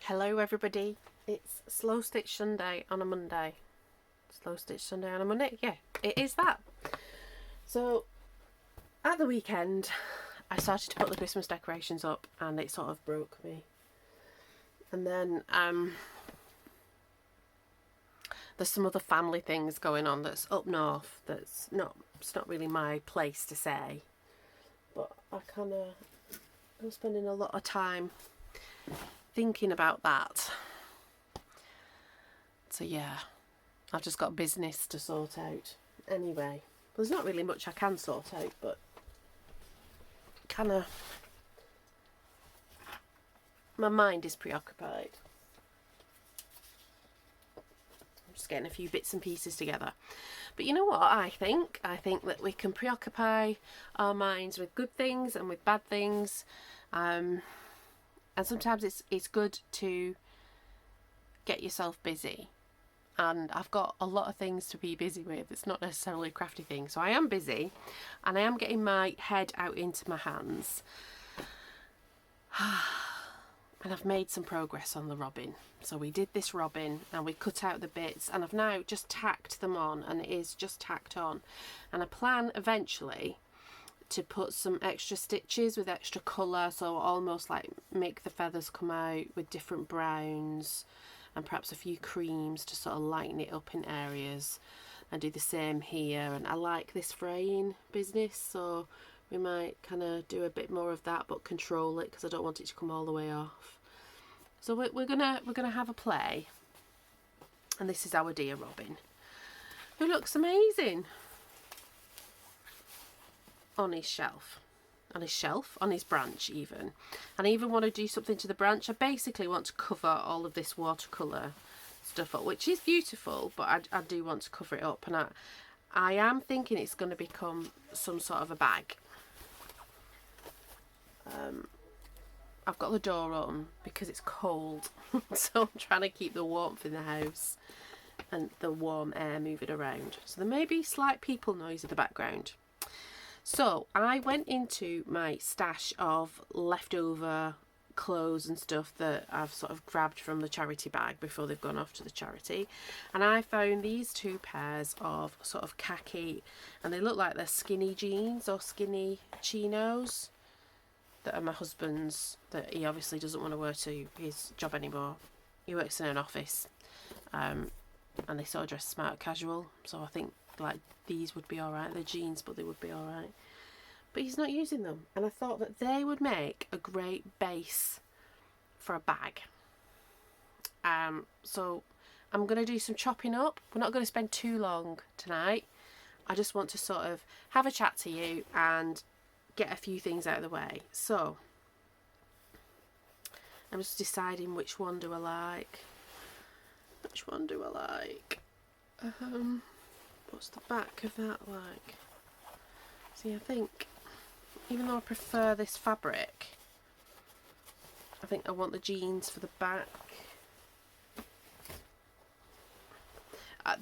Hello everybody, it's Slow Stitch Sunday on a Monday. Slow Stitch Sunday on a Monday, yeah, it is that. So, at the weekend, I started to put the Christmas decorations up and it sort of broke me. And then, there's some other family things going on that's up north it's not really my place to say. But I'm spending a lot of time thinking about that. So yeah, I've just got business to sort out. Anyway, there's not really much I can sort out, but my mind is preoccupied. I'm just getting a few bits and pieces together. But you know what I think? I think that we can preoccupy our minds with good things and with bad things. And sometimes it's good to get yourself busy. And I've got a lot of things to be busy with. It's not necessarily a crafty thing. So I am busy and I am getting my head out into my hands. And I've made some progress on the robin. So we did this robin and we cut out the bits and I've now just tacked them on, and it is just tacked on. And I plan eventually to put some extra stitches with extra colour, so almost like make the feathers come out with different browns and perhaps a few creams to sort of lighten it up in areas, and do the same here. And I like this fraying business, so we might kind of do a bit more of that but control it because I don't want it to come all the way off. So we're gonna have a play, and this is our dear robin, who looks amazing on his branch even. And I even want to do something to the branch. I basically want to cover all of this watercolour stuff up, which is beautiful, but I do want to cover it up, and I am thinking it's going to become some sort of a bag. I've got the door open because it's cold so I'm trying to keep the warmth in the house and the warm air moving around, so there may be slight people noise in the background. So I went into my stash of leftover clothes and stuff that I've sort of grabbed from the charity bag before they've gone off to the charity, and I found these two pairs of sort of khaki, and they look like they're skinny jeans or skinny chinos that are my husband's, that he obviously doesn't want to wear to his job anymore. He works in an office, and they sort of dress smart casual, so I think like these would be alright. They're jeans, but they would be alright. But he's not using them, and I thought that they would make a great base for a bag. So I'm going to do some chopping up. We're not going to spend too long tonight. I just want to sort of have a chat to you and get a few things out of the way. So I'm just deciding which one do I like. What's the back of that like? See, I think even though I prefer this fabric, I think I want the jeans for the back.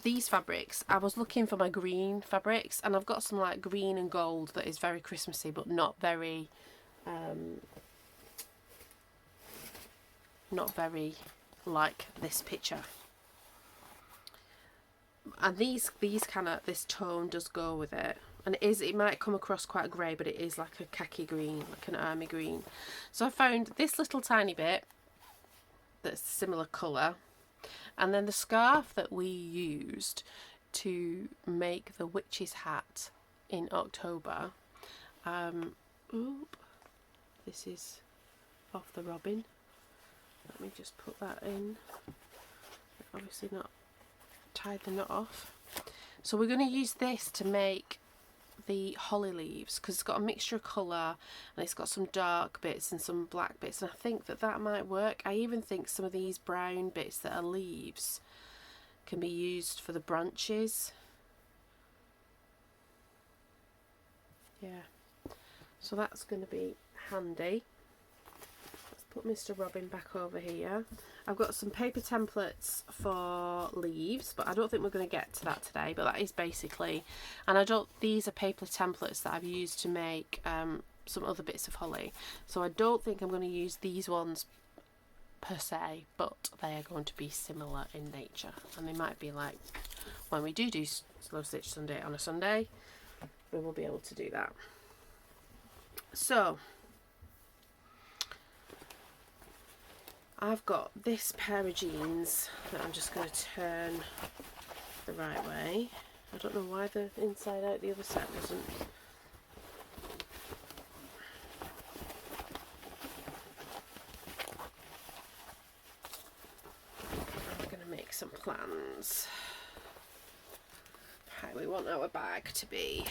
These fabrics, I was looking for my green fabrics, and I've got some like green and gold that is very Christmassy but not very like this picture. And this tone does go with it, and it might come across quite grey, but it is like a khaki green, like an army green. So I found this little tiny bit that's similar colour, and then the scarf that we used to make the witch's hat in October. This is off the robin. Let me just put that in. Obviously not tied the knot off. So we're going to use this to make the holly leaves, because it's got a mixture of colour and it's got some dark bits and some black bits, and I think that might work. I even think some of these brown bits that are leaves can be used for the branches. Yeah, so that's going to be handy. Let's put Mr. Robin back over here. I've got some paper templates for leaves, but I don't think we're going to get to that today, but that is basically, and these are paper templates that I've used to make some other bits of holly, so I don't think I'm going to use these ones per se, but they are going to be similar in nature, and they might be like when we do Slow Stitch Sunday on a Sunday, we will be able to do that. So I've got this pair of jeans that I'm just going to turn the right way. I don't know why the inside out the other set doesn't. I'm going to make some plans how we want our bag to be.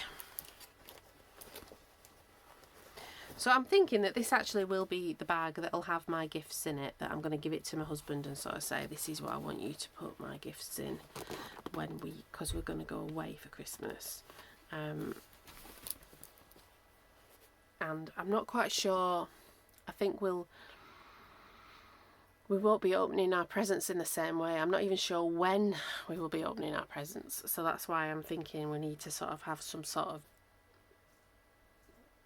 So I'm thinking that this actually will be the bag that'll have my gifts in it, that I'm going to give it to my husband and sort of say, this is what I want you to put my gifts in because we're going to go away for Christmas. And I'm not quite sure. I think we won't be opening our presents in the same way. I'm not even sure when we will be opening our presents. So that's why I'm thinking we need to sort of have some sort of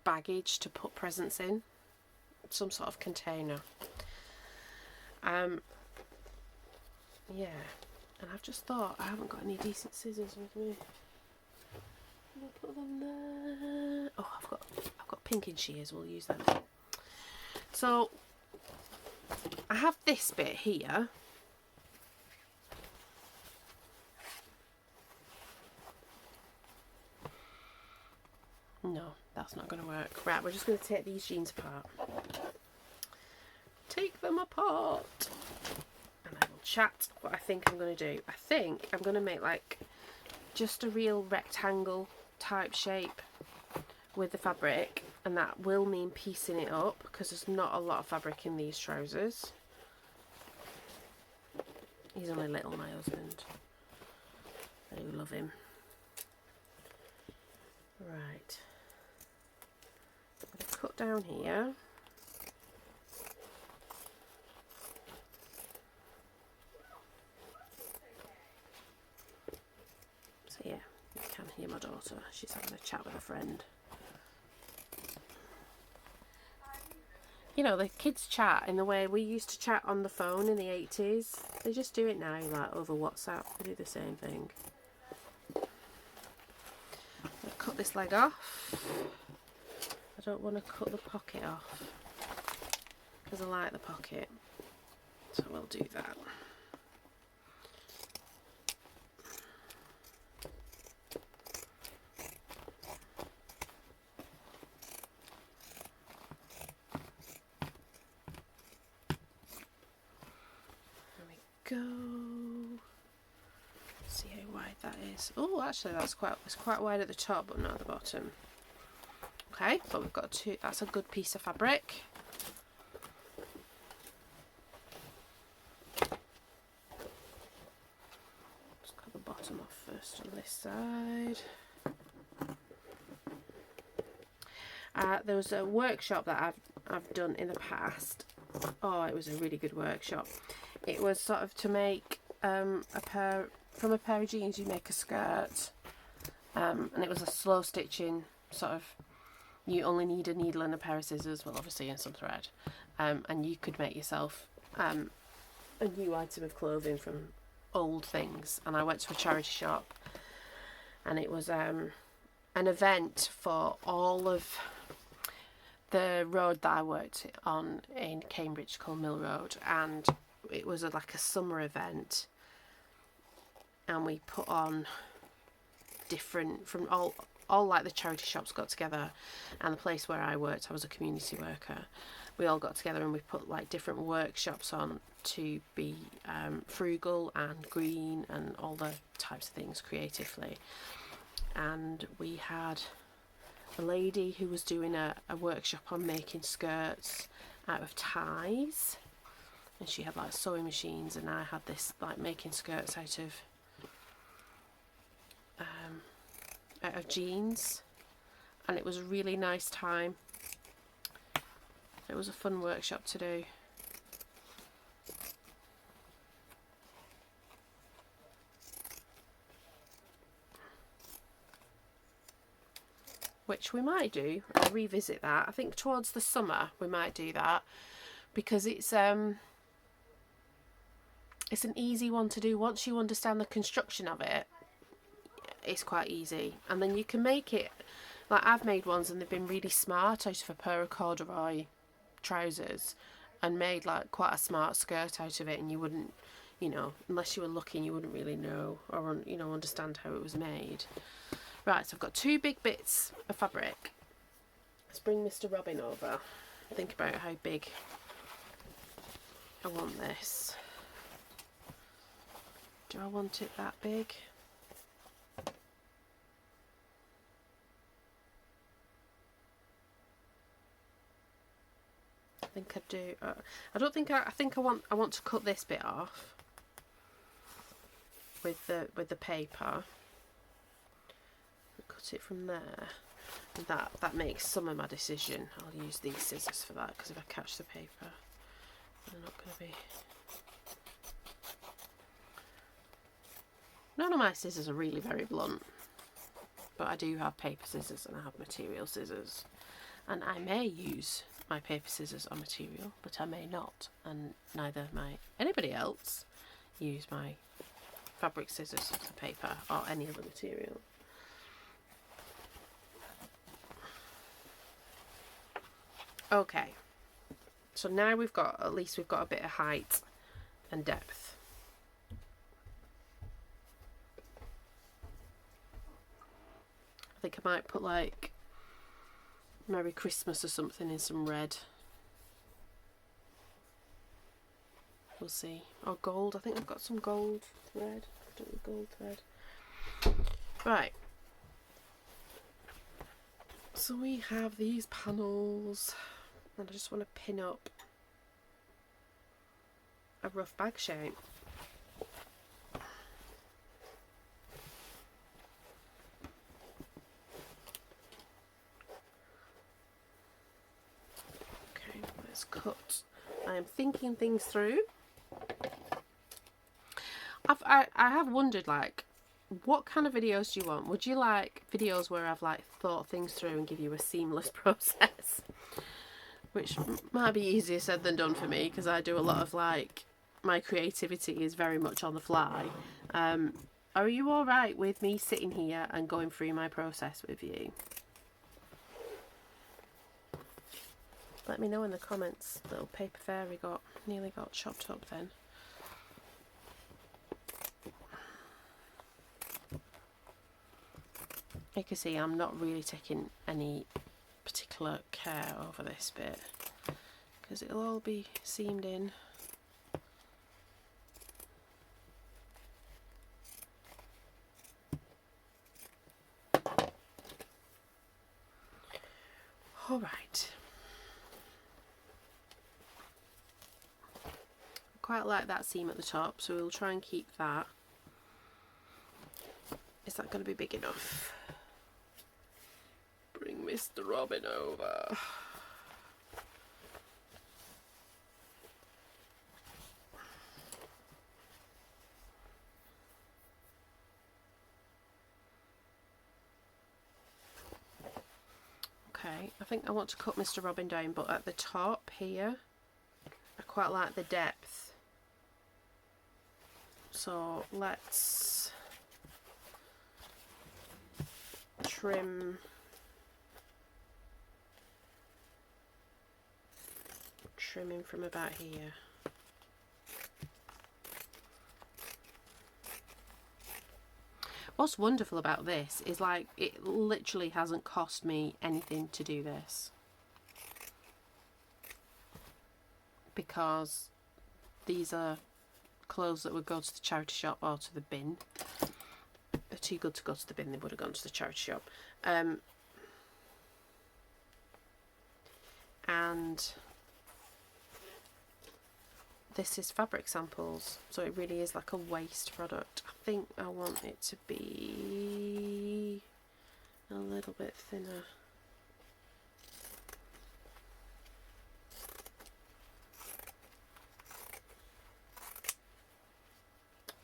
baggage to put presents in, some sort of container. Yeah, and I've just thought I haven't got any decent scissors with me. Can I put them there? Oh, I've got pinking shears. We'll use them. So I have this bit here. No, that's not going to work. Right, we're just going to take these jeans apart. Take them apart. And I will chat what I think I'm going to do. I think I'm going to make like just a real rectangle type shape with the fabric. And that will mean piecing it up because there's not a lot of fabric in these trousers. He's only little, my husband. I do love him. Right. Cut down here. So yeah, you can hear my daughter. She's having a chat with a friend. You know, the kids chat in the way we used to chat on the phone in the 80s. They just do it now, like over WhatsApp. They do the same thing. I'll cut this leg off. I don't want to cut the pocket off because I like the pocket, so we'll do that. There we go. See how wide that is. Oh, actually, it's quite wide at the top, but not at the bottom. Okay, but we've got that's a good piece of fabric. Just cut the bottom off first on this side. There was a workshop that I've done in the past. Oh, it was a really good workshop. It was sort of to make from a pair of jeans you make a skirt, and it was a slow stitching sort of. You only need a needle and a pair of scissors, well obviously, and some thread, and you could make yourself a new item of clothing from old things. And I went to a charity shop, and it was an event for all of the road that I worked on in Cambridge called Mill Road, and it was like a summer event, and we put on different from all like the charity shops got together, and the place where I worked, I was a community worker, we all got together and we put like different workshops on to be frugal and green and all the types of things creatively. And we had a lady who was doing a workshop on making skirts out of ties, and she had like sewing machines, and I had this like making skirts out of jeans, and it was a really nice time. It was a fun workshop to do. Which we might do. I'll revisit that. I think towards the summer we might do that, because it's it's an easy one to do. Once you understand the construction of it, it's quite easy. And then you can make it, like I've made ones and they've been really smart out of a pair of corduroy trousers and made like quite a smart skirt out of it, and you wouldn't, you know, unless you were looking, you wouldn't really know or, you know, understand how it was made. Right, so I've got 2 big bits of fabric. Let's bring Mr. Robin over. Think about how big I want this. Do I want it that big? I think I do. I don't think I think I want to cut this bit off with the paper. Cut it from there. And that makes some of my decision. I'll use these scissors for that, because if I catch the paper, they're not going to be. None of my scissors are really very blunt, but I do have paper scissors and I have material scissors, and I may use my paper scissors on material, but I may not, and neither might anybody else use my fabric scissors for paper or any other material. Okay, so now we've got, at least we've got a bit of height and depth. I think I might put like Merry Christmas or something in some red. We'll see. Or gold. I think I've got some gold thread. Gold thread. Right. So we have these panels, and I just want to pin up a rough bag shape. Okay, let's cut. I am thinking things through. I have wondered, like, what kind of videos do you want? Would you like videos where I've like thought things through and give you a seamless process? Which might be easier said than done for me, because I do a lot of, like, my creativity is very much on the fly. Are you alright with me sitting here and going through my process with you? Let me know in the comments. Little paper fairy nearly got chopped up then. You can see I'm not really taking any particular care over this bit, because it'll all be seamed in. Alright. Quite like that seam at the top, so we'll try and keep that. Is that going to be big enough? Bring Mr. Robin over. Okay, I think I want to cut Mr. Robin down, but at the top here, I quite like the depth. So let's trim him from about here. What's wonderful about this is, like, it literally hasn't cost me anything to do this, because these are clothes that would go to the charity shop or to the bin. They're too good to go to the bin, they would have gone to the charity shop. And this is fabric samples, so it really is like a waste product. I think I want it to be a little bit thinner.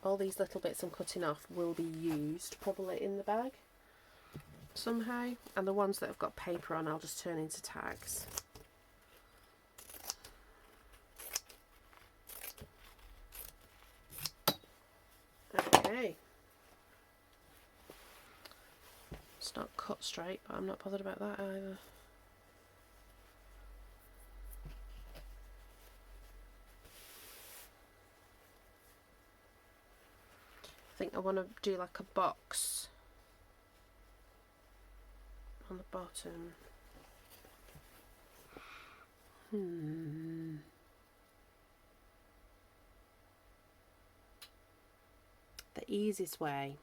All these little bits I'm cutting off will be used probably in the bag somehow, and the ones that have got paper on I'll just turn into tags. It's not cut straight, but I'm not bothered about that either. I think I want to do like a box on the bottom. The easiest way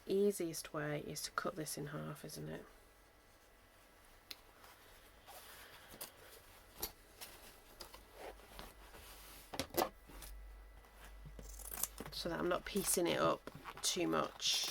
is to cut this in half, isn't it? So that I'm not piecing it up too much.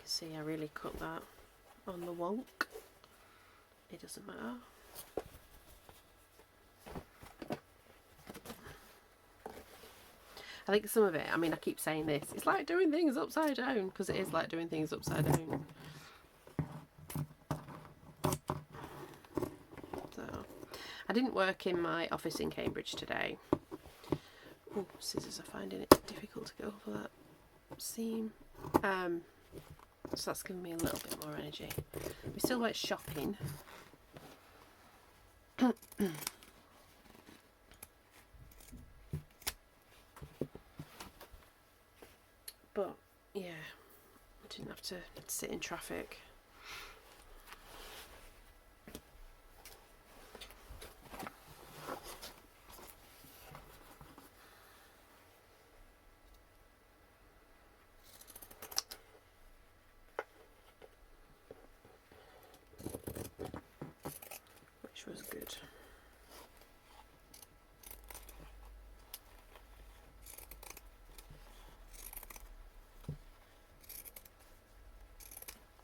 See, I really cut that on the wonk. It doesn't matter. I think some of it, I mean, I keep saying this, it's like doing things upside down, because it is like doing things upside down. So, I didn't work in my office in Cambridge today. Oh, scissors are finding it difficult to go for that seam. So that's giving me a little bit more energy. We still went shopping. But yeah, I didn't have to sit in traffic. Which was good.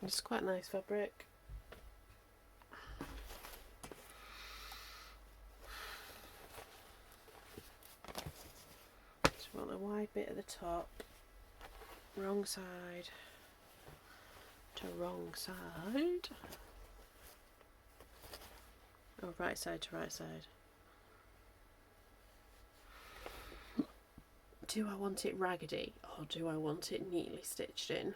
It's quite nice fabric. Just want a wide bit at the top. Wrong side to wrong side. Oh, right side to right side. Do I want it raggedy or do I want it neatly stitched in?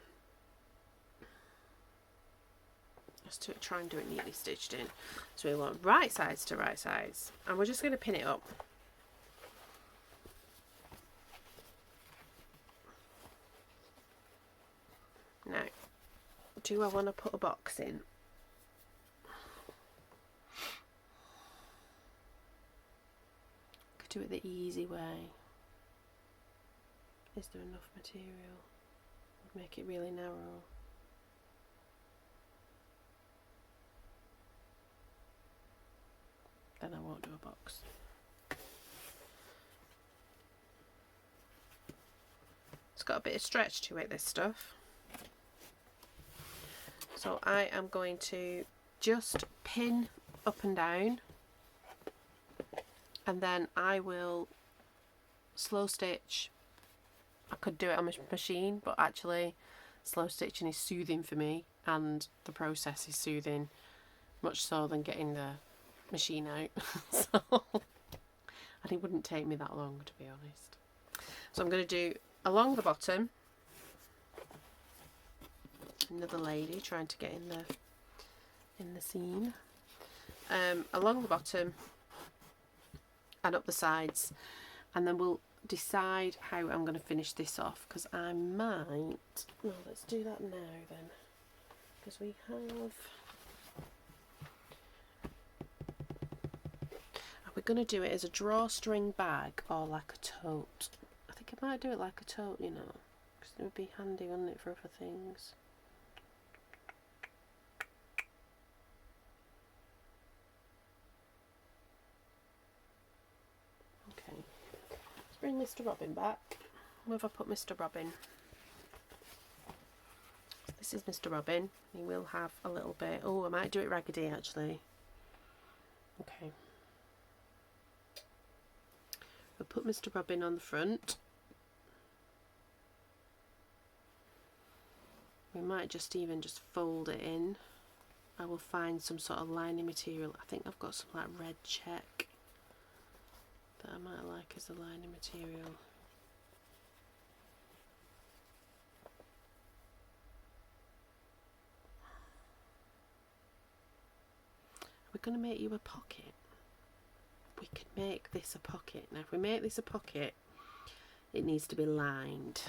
Let's try and do it neatly stitched in. So we want right sides to right sides, and we're just going to pin it up. Now, do I want to put a box in? Could do it the easy way. Is there enough material? Would make it really narrow. Then I won't do a box. It's got a bit of stretch to it, this stuff. So I am going to just pin up and down, and then I will slow stitch. I could do it on my machine, but actually slow stitching is soothing for me, and the process is soothing, much so than getting the machine out. So, and it wouldn't take me that long, to be honest. So I'm going to do along the bottom, another lady trying to get in the seam, along the bottom and up the sides, and then we'll decide how I'm going to finish this off, because I might, no, let's do that now then, because we have, are we going to do it as a drawstring bag or like a tote? I think I might do it like a tote, you know, because it would be handy, wouldn't it, for other things. Bring Mr. Robin back. Where have I put Mr. Robin? This this is Mr. Robin. He will have a little bit. Oh, I might do it raggedy actually. Okay. We'll put Mr. Robin on the front. We might just even just fold it in. I will find some sort of lining material. I think I've got some like red check that I might like as a lining material. We're going to make you a pocket. We could make this a pocket. Now if we make this a pocket, it needs to be lined.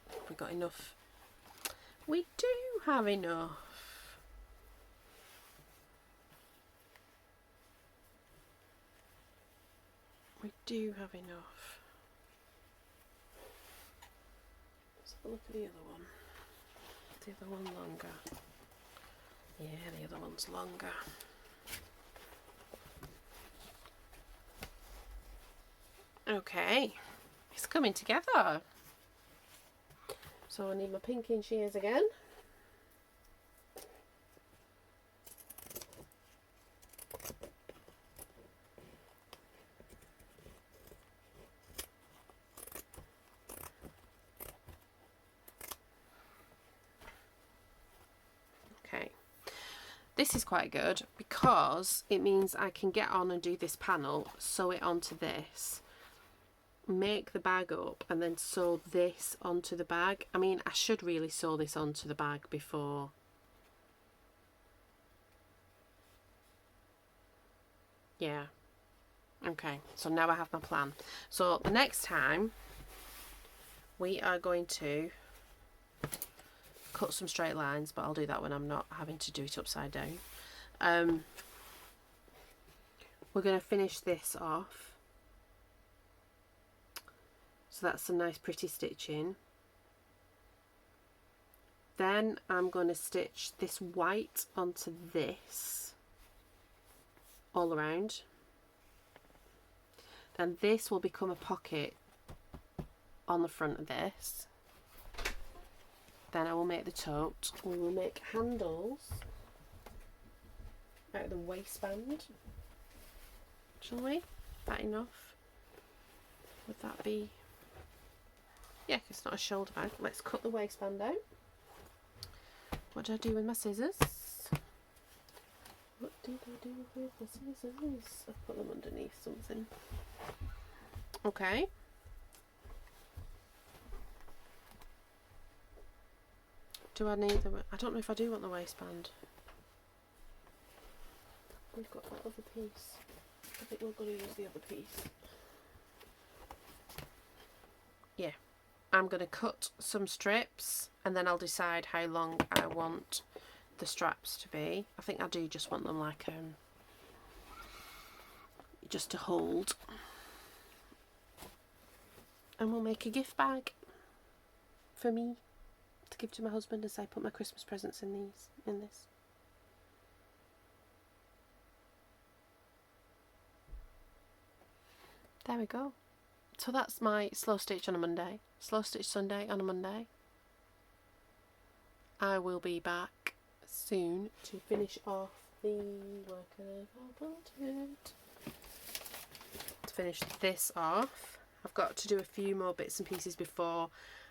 Have we got enough? We do have enough. We do have enough. Let's have a look at the other one. Is the other one longer? Yeah, the other one's longer. Okay, it's coming together. So I need my pinking shears again. Okay, this is quite good because it means I can get on and do this panel, sew it onto this, make the bag up and then sew this onto the bag. I mean, I should really sew this onto the bag before. Yeah. Okay, so now I have my plan. So the next time we are going to cut some straight lines, but I'll do that when I'm not having to do it upside down. We're going to finish this off. So that's some nice pretty stitching. Then I'm going to stitch this white onto this all around. Then this will become a pocket on the front of this. Then I will make the tote. We will make handles out of the waistband. Shall we? That enough? Would that be? Yeah, it's not a shoulder bag. Let's cut the waistband out. What did I do with my scissors? What did I do with my scissors? I put them underneath something. Okay. Do I need the? I don't know if I do want the waistband. We've got that other piece. I think we're going to use the other piece. Yeah. I'm going to cut some strips and then I'll decide how long I want the straps to be. I think I do just want them like just to hold. And we'll make a gift bag for me to give to my husband as I put my Christmas presents in this. There we go. So that's my slow stitch on a Monday. Slow stitch Sunday on a Monday. I will be back soon to finish off the work I've wanted. To finish this off, I've got to do a few more bits and pieces before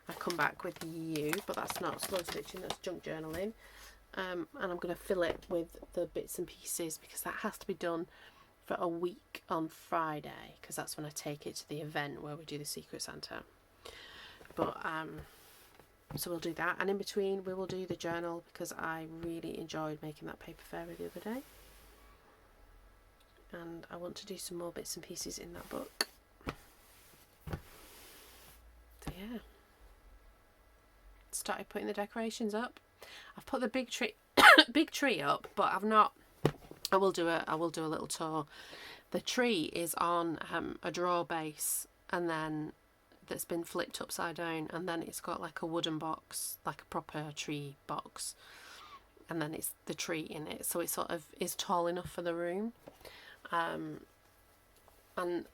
I come back with you, but that's not slow stitching, that's junk journaling. And I'm going to fill it with the bits and pieces because that has to be done for a week on Friday, because that's when I take it to the event where we do the Secret Santa. But so we'll do that, and in between we will do the journal because I really enjoyed making that paper fairy the other day, and I want to do some more bits and pieces in that book. So yeah, started putting the decorations up. I've put the big tree up, but I've not. I will do a little tour. The tree is on a drawer base, and then that's been flipped upside down, and then it's got like a wooden box, like a proper tree box, and then it's the tree in it, so it sort of is tall enough for the room. And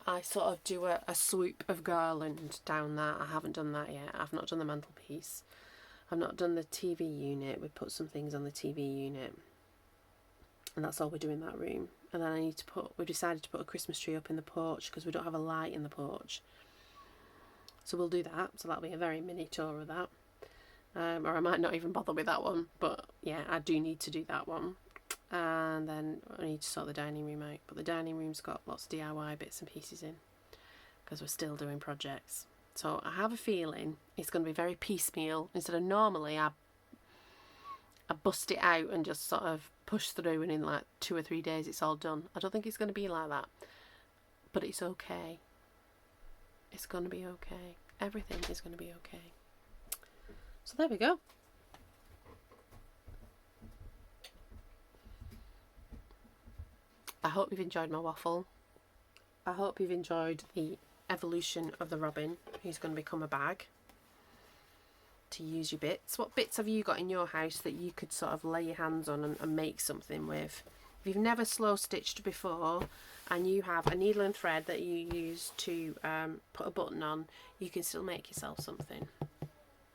I sort of do a swoop of garland down that. I haven't done that yet. I've not done the mantelpiece. I've not done the TV unit. We put some things on the TV unit, and that's all we do in that room. And then we decided to put a Christmas tree up in the porch because we don't have a light in the porch. So we'll do that. So that'll be a very mini tour of that. Or I might not even bother with that one. But yeah, I do need to do that one. And then I need to sort the dining room out. But the dining room's got lots of DIY bits and pieces in because we're still doing projects. So I have a feeling it's going to be very piecemeal. Instead of normally I bust it out and just sort of push through, and in like 2 or 3 days it's all done. I don't think it's going to be like that. But it's okay. It's going to be okay. Everything is going to be okay. So there we go. I hope you've enjoyed my waffle. I hope you've enjoyed the evolution of the robin who's going to become a bag to use your bits. What bits have you got in your house that you could sort of lay your hands on and make something with? If you've never slow stitched before and you have a needle and thread that you use to put a button on, you can still make yourself something.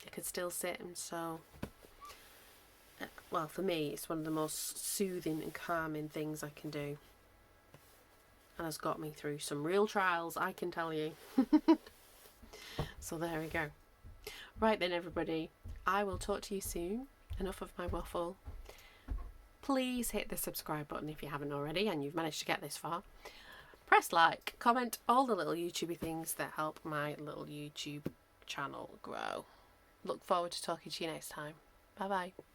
It could still sit and sew. Well, for me, it's one of the most soothing and calming things I can do. And has got me through some real trials, I can tell you. So there we go. Right then, everybody, I will talk to you soon. Enough of my waffle. Please hit the subscribe button if you haven't already and you've managed to get this far. Press like, comment, all the little YouTubey things that help my little YouTube channel grow. Look forward to talking to you next time. Bye bye.